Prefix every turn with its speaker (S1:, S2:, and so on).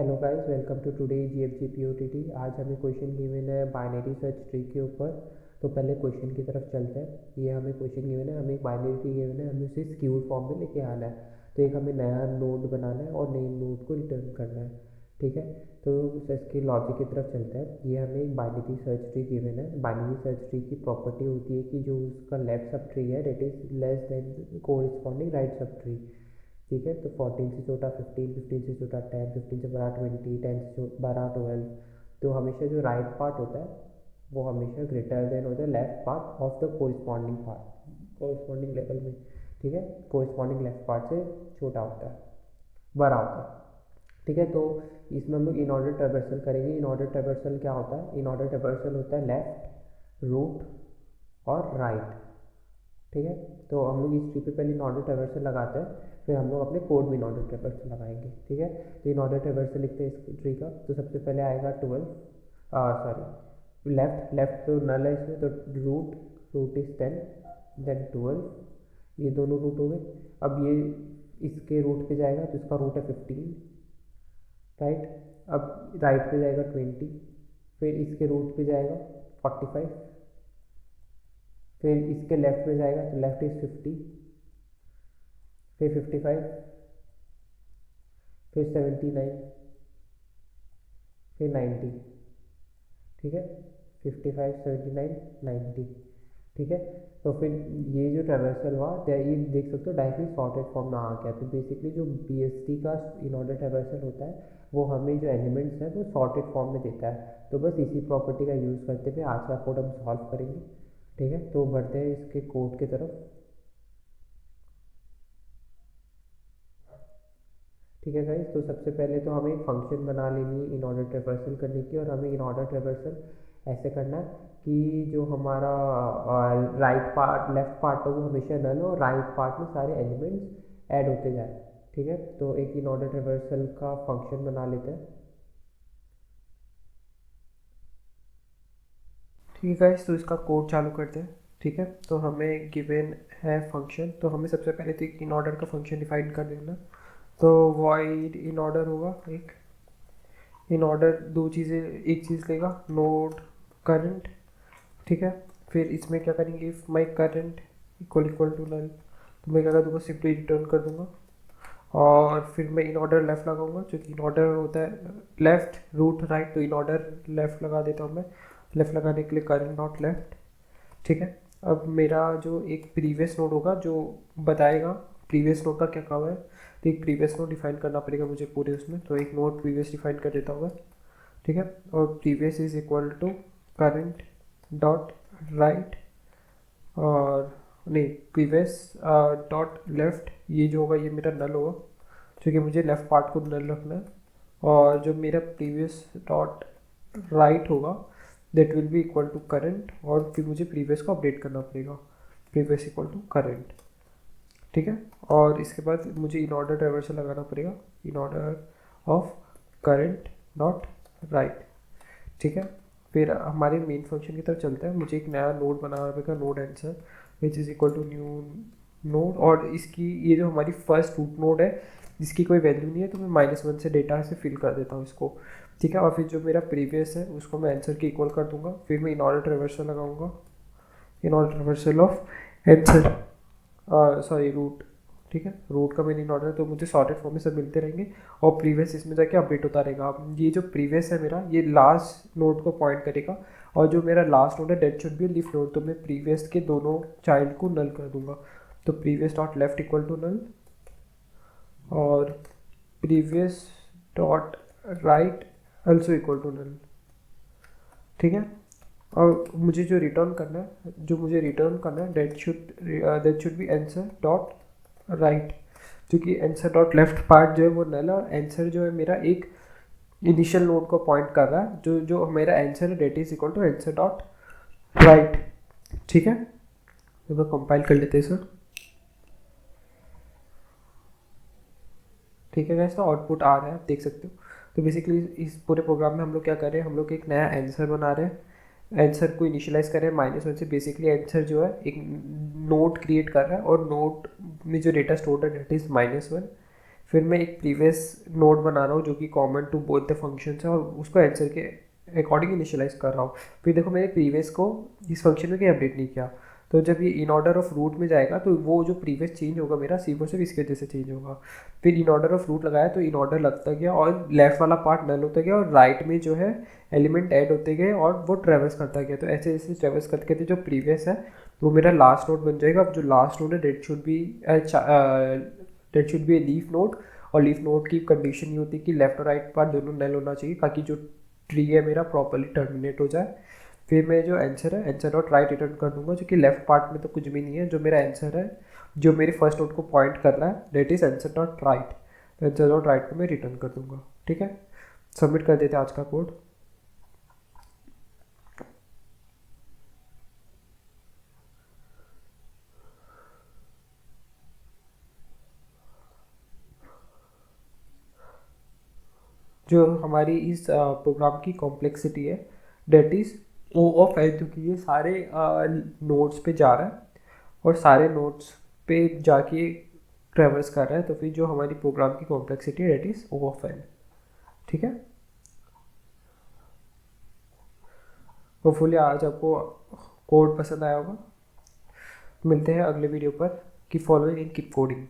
S1: Hello guys, welcome to today GFG POTD. आज हमें question given है बाइनरी सर्च ट्री के ऊपर। तो पहले क्वेश्चन की तरफ चलते हैं। ये हमें क्वेश्चन गिवन है, हमें एक बाइनरी ट्री गिवन है, हमें उसे स्क्यूड फॉर्म में लेके आना है। तो एक हमें नया नोड बनाना है और नए नोड को रिटर्न करना है। ठीक है, तो इसके लॉजिक की तरफ चलते हैं। ये हमें एक बाइनरी सर्च ट्री गिवन है। बाइनरी सर्च ट्री की प्रॉपर्टी होती है कि जो उसका लेफ्ट सब ट्री है that is less than corresponding right sub tree. ठीक है, तो 14 से छोटा 15, 15 से छोटा 10, 15 से बड़ा 20, 10 से बड़ा 12। तो हमेशा जो राइट पार्ट होता है वो हमेशा ग्रेटर देन होता है left part of the corresponding part, corresponding level में। ठीक है, कोरिस्पॉन्डिंग लेफ्ट पार्ट से छोटा होता है, बड़ा होता है। ठीक है, तो इसमें हम लोग इन ऑर्डर ट्रेवर्सल करेंगे। इन ऑर्डर ट्रेवर्सल क्या होता है? इन ऑर्डर ट्रेवर्सल होता है लेफ्ट, रूट और राइट। ठीक है, तो हम लोग इस ट्री पे पहले इन ऑर्डर ट्रेवर्सल लगाते हैं, फिर हम लोग अपने कोड में इन ऑर्डर ट्रेवर्सल लगाएंगे। ठीक है, तो इन ऑर्डर ट्रेवर्सल लिखते हैं इस ट्री का। तो सबसे पहले आएगा 12, सॉरी लेफ्ट, लेफ्ट तो नल है इसमें, तो रूट, रूट इज 10, देन 12, ये दोनों रूट हो गए। अब ये इसके रूट पे जाएगा तो इसका रूट है 15, राइट। अब राइट पे जाएगा 20, फिर इसके रूट पे जाएगा 45, फिर इसके लेफ्ट में जाएगा तो लेफ्ट इज 50, फिर 55, फिर 79, फिर 90। ठीक है, 55, 79, 90। ठीक है, तो फिर ये जो ट्रेवर्सल हुआ ये देख सकते हो डायरेक्टली सॉर्टेड फॉर्म में आ गया। तो बेसिकली जो बीएसटी का इन ऑर्डर ट्रेवर्सल होता है वो हमें जो एलिमेंट्स हैं वो सॉर्टेड फॉर्म में देता है। तो बस इसी प्रॉपर्टी का यूज़ करते हुए आज का कोड हम सॉल्व करेंगे। ठीक है, तो बढ़ते हैं इसके कोड की तरफ। ठीक है गाइस, तो सबसे पहले तो हमें एक फंक्शन बना लेनी है इन ऑर्डर ट्रेवर्सल करने की। और हमें इन ऑर्डर ट्रेवर्सल ऐसे करना है कि जो हमारा राइट पार्ट, लेफ्ट पार्ट है वो हमेशा नल हो और राइट पार्ट में सारे एलिमेंट्स ऐड होते जाए। ठीक है, तो एक इन ऑर्डर ट्रेवर्सल का फंक्शन बना लेते हैं। ठीक है गाइस, तो इसका कोड चालू करते हैं। ठीक है, तो हमें गिवन है फंक्शन, तो हमें सबसे पहले तो एक इन ऑर्डर का फंक्शन डिफाइन कर लेना। तो वॉइड इन ऑर्डर होगा एक। इन ऑर्डर दो चीज़ें, एक चीज़ लेगा नोड करंट। ठीक है, फिर इसमें क्या करेंगे, if my current equal equal to null, तो मैं क्या कर दूँगा, सिंपली रिटर्न कर दूँगा। और फिर मैं इन ऑर्डर लेफ्ट लगाऊंगा, जो कि इन ऑर्डर होता है लेफ्ट, रूट, राइट। तो इन ऑर्डर लेफ्ट लगा देता हूँ मैं। लेफ्ट लगाने के लिए करंट डॉट लेफ्ट। ठीक है, अब मेरा जो एक प्रीवियस नोड होगा जो बताएगा प्रीवियस नोड का क्या काम है, तो एक प्रीवियस नोड डिफाइन करना पड़ेगा मुझे पूरे उसमें। तो एक नोड प्रीवियस डिफाइन कर देता हूँ मैं। ठीक है, और previous is equal to current dot right, और नहीं, प्रीवियस डॉट लेफ्ट, ये जो होगा ये मेरा नल होगा क्योंकि मुझे लेफ्ट पार्ट को नल रखना है। और जो मेरा प्रीवियस डॉट राइट होगा that will be equal to current, और फिर मुझे प्रीवियस को अपडेट करना पड़ेगा, प्रीवियस इक्वल टू करंट। ठीक है, और इसके बाद मुझे इन ऑर्डर ट्रेवर्सल लगाना पड़ेगा, in order of current dot right. ठीक है, फिर हमारे मेन फंक्शन की तरफ चलते हैं। मुझे एक नया नोड बनाना पड़ेगा, node answer which is equal to new node. और इसकी ये जो हमारी फर्स्ट रूट नोड है जिसकी कोई वैल्यू नहीं है, तो मैं -1 से डेटा से फिल कर देता हूँ इसको। ठीक है, और फिर जो मेरा प्रीवियस है उसको मैं आंसर के इक्वल कर दूंगा। फिर मैं इन ऑर्डर ट्रेवर्सल लगाऊंगा, in order traversal of answer, sorry root. ठीक है, रूट का मेन इन ऑर्डर है, तो मुझे सॉर्टेड फॉर्म में सब मिलते रहेंगे और प्रीवियस इसमें जाके अपडेट होता रहेगा। अब ये जो प्रीवियस है मेरा, ये लास्ट नोड को पॉइंट करेगा, और जो मेरा लास्ट नोड है that should be leaf node, तो मैं प्रीवियस के दोनों चाइल्ड को नल कर दूंगा। तो previous dot left equal to null, और previous dot right also equal to null. ठीक है, और मुझे जो रिटर्न करना है, that should be answer dot right, क्योंकि आंसर डॉट लेफ्ट पार्ट जो है वो नल है, और आंसर जो है मेरा एक इनिशियल नोड को पॉइंट कर रहा है, जो मेरा आंसर है that is equal to answer dot right. ठीक है, तो मैं कंपाइल कर लेते हैं सर। ठीक है गाइस, तो आउटपुट आ रहा है, आप देख सकते हो। तो बेसिकली इस पूरे प्रोग्राम में हम लोग क्या कर रहे हैं, हम लोग एक नया आंसर बना रहे हैं, आंसर को इनिशियलाइज कर रहे हैं -1 से। बेसिकली आंसर जो है एक नोड क्रिएट कर रहा है, और नोड में जो डेटा स्टोर है डेट इज -1। फिर मैं एक प्रीवियस नोड बना रहा हूँ जो कि common to both the functions है और उसको आंसर के अकॉर्डिंग इनिशियलाइज कर रहा हूँ। फिर देखो मैंने प्रीवियस को इस फंक्शन में कोई अपडेट नहीं किया, तो जब ये इन ऑर्डर ऑफ रूट में जाएगा तो वो जो प्रीवियस चेंज होगा मेरा सिर्फ और सिर्फ इसकी वजह से चेंज होगा। फिर इन ऑर्डर ऑफ रूट लगाया तो इन ऑर्डर लगता गया और लेफ्ट वाला पार्ट नल होता गया और राइट में जो है एलिमेंट ऐड होते गए और वो ट्रेवर्स करता गया। तो ऐसे ऐसे ट्रेवर्स करते करते जो प्रीवियस है वो मेरा लास्ट नोड बन जाएगा। अब जो लास्ट नोड है that should be a leaf node, और लीफ नोड की कंडीशन ये होती है कि लेफ्ट और राइट पार्ट दोनों नल होना चाहिए ताकि जो ट्री है मेरा प्रॉपरली टर्मिनेट हो जाए। फिर मैं जो आंसर है आंसर डॉट राइट रिटर्न कर दूंगा, जो कि लेफ्ट पार्ट में तो कुछ भी नहीं है। जो मेरा आंसर है जो मेरे फर्स्ट नोड को पॉइंट कर रहा है that is answer dot right, तो आंसर डॉट राइट को मैं रिटर्न कर दूंगा। ठीक है, सबमिट कर देते हैं आज का कोड। जो हमारी इस प्रोग्राम की कॉम्प्लेक्सिटी है that is O of N, क्योंकि ये सारे नोड्स पे जा रहा है और सारे नोड्स पे जाके ट्रेवर्स कर रहा है, तो फिर जो हमारी प्रोग्राम की कॉम्प्लेक्सिटी है that is O of N. ठीक है, होपफुली आज आपको कोड पसंद आया होगा। मिलते हैं अगले वीडियो पर। Keep following and keep coding.